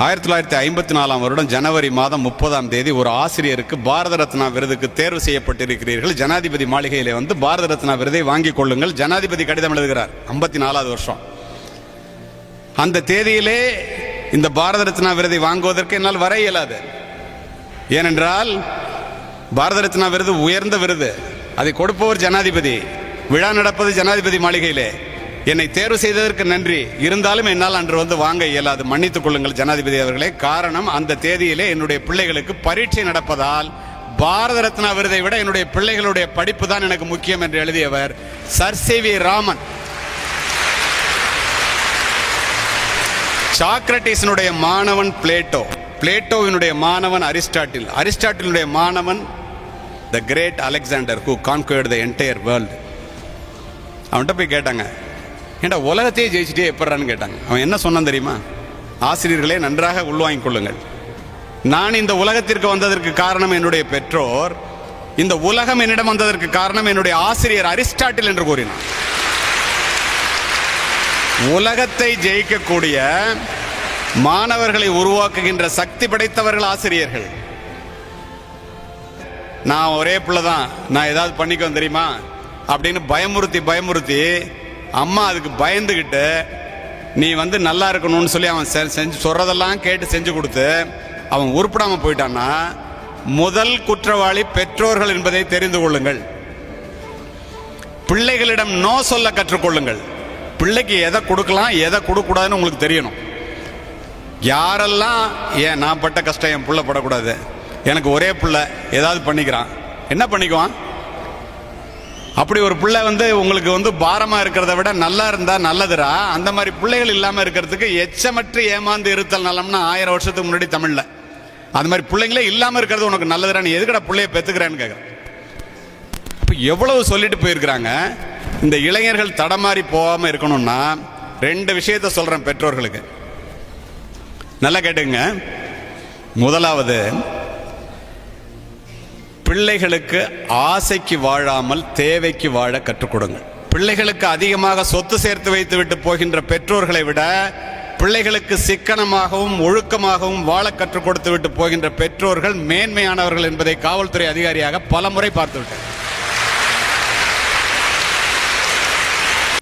1954 வருடம் ஜனவரி மாதம் 30ஆம் தேதி ஒரு ஆசிரியருக்கு பாரத ரத்னா விருதுக்கு தேர்வு செய்யப்பட்டிருக்கிறீர்கள். ஜனாதிபதி மாளிகையிலே வந்து பாரத ரத்னா விருதை வாங்கிக் கொள்ளுங்கள். ஜனாதிபதி கடிதம் எழுதுகிறார். 54வது வருஷம். அந்த தேதியிலே இந்த பாரத ரத்னா விருதை வாங்குவதற்கு என்னால் வர இயலாது. ஏனென்றால் பாரத ரத்னா விருது உயர்ந்த விருது, அதை கொடுப்பவர் ஜனாதிபதி, விழா நடப்பது ஜனாதிபதி மாளிகையிலே. என்னை தேர்வு செய்ததற்கு நன்றி, இருந்தாலும் என்னால் அன்று வந்து வாங்க இயலாது, மன்னித்துக் கொள்ளுங்கள் ஜனாதிபதி அவர்களே. காரணம், அந்த தேதியிலே என்னுடைய பிள்ளைகளுக்கு பரீட்சை நடப்பதால் பாரத ரத்னா விருதை விட என்னுடைய பிள்ளைகளுடைய படிப்பு தான் எனக்கு முக்கியம் என்று எழுதியவர் சர் சி.வி. ராமன். சாக்ரட்டிஸினுடைய மாணவன் பிளேட்டோ, பிளேட்டோவினுடைய மாணவன் அரிஸ்டாட்டில், அரிஸ்டாட்டிலுடைய மாணவன் the great Alexander who conquered the entire world. அவன்கிட்ட போய் கேட்டாங்க, ஏண்டா உலகத்தையே ஜெயிச்சுட்டே எப்படான்னு கேட்டாங்க. அவன் என்ன சொன்னான் தெரியுமா? ஆசிரியர்களே நன்றாக உள்வாங்கிக் கொள்ளுங்கள், நான் இந்த உலகத்திற்கு வந்ததற்கு காரணம் என்னுடைய பெற்றோர், இந்த உலகம் என்னிடம் வந்ததற்கு காரணம் என்னுடைய ஆசிரியர் அரிஸ்டாட்டில் என்று கூறினார். உலகத்தை ஜெயிக்கக்கூடிய மாணவர்களை உருவாக்குகின்ற சக்தி படைத்தவர்கள் ஆசிரியர்கள். நான் ஒரே பிள்ளை தான், நான் ஏதாவது பண்ணிக்குவேன் தெரியுமா அப்படின்னு பயமுறுத்தி அம்மா அதுக்கு பயந்துகிட்டு நீ வந்து நல்லா இருக்கணும்னு சொல்லி அவன் செஞ்சு சொல்றதெல்லாம் கேட்டு செஞ்சு கொடுத்து அவன் உருப்படாம போயிட்டான்னா முதல் குற்றவாளி பெற்றோர்கள் என்பதை தெரிந்து கொள்ளுங்கள். பிள்ளைகளிடம் நோ சொல்ல கற்றுக்கொள்ளுங்கள். பிள்ளைக்கு எதை கொடுக்கலாம் எதை கொடுக்கக்கூடாதுன்னு உங்களுக்கு தெரியணும். யாரெல்லாம் ஏன் நான் பட்ட கஷ்டம் என் பிள்ளை படக்கூடாது, எனக்கு ஒரே பிள்ளை ஏதாவது பண்ணிக்கிறான், என்ன பண்ணிக்குவான்? அப்படி ஒரு பிள்ளை வந்து உங்களுக்கு வந்து பாரமா இருக்கிறத விட நல்லா இருந்தா நல்லதுரா. அந்த மாதிரி பிள்ளைகள் இல்லாம இருக்கிறதுக்கு எச்சமற்று ஏமாந்து இருத்தல் நலம்னா 1000 வருஷத்துக்கு முன்னாடி தமிழ்ல அது மாதிரி பிள்ளைங்களே இல்லாம இருக்கிறது உனக்கு நல்லதுரா, நீ எதுக்கடா பிள்ளைய பெத்துக்கிறேன்னு கேட்குறேன். இப்போ எவ்வளவு சொல்லிட்டு போயிருக்கிறாங்க. இந்த இளைஞர்கள் தடமாறி போகாம இருக்கணும்னா 2 விஷயத்த சொல்றேன் பெற்றோர்களுக்கு, நல்லா கேட்டுங்க. முதலாவது, பிள்ளைகளுக்கு ஆசைக்கு வாழாமல் தேவைக்கு வாழ கற்றுக் கொடுங்க. பிள்ளைகளுக்கு அதிகமாக சொத்து சேர்த்து வைத்து விட்டு போகின்ற பெற்றோர்களை விட பிள்ளைகளுக்கு சிக்கனமாகவும் ஒழுக்கமாகவும் வாழ கற்றுக் கொடுத்து விட்டு போகின்ற பெற்றோர்கள் மேன்மையானவர்கள் என்பதை காவல்துறை அதிகாரியாக பல முறை பார்த்து விட்டேன்.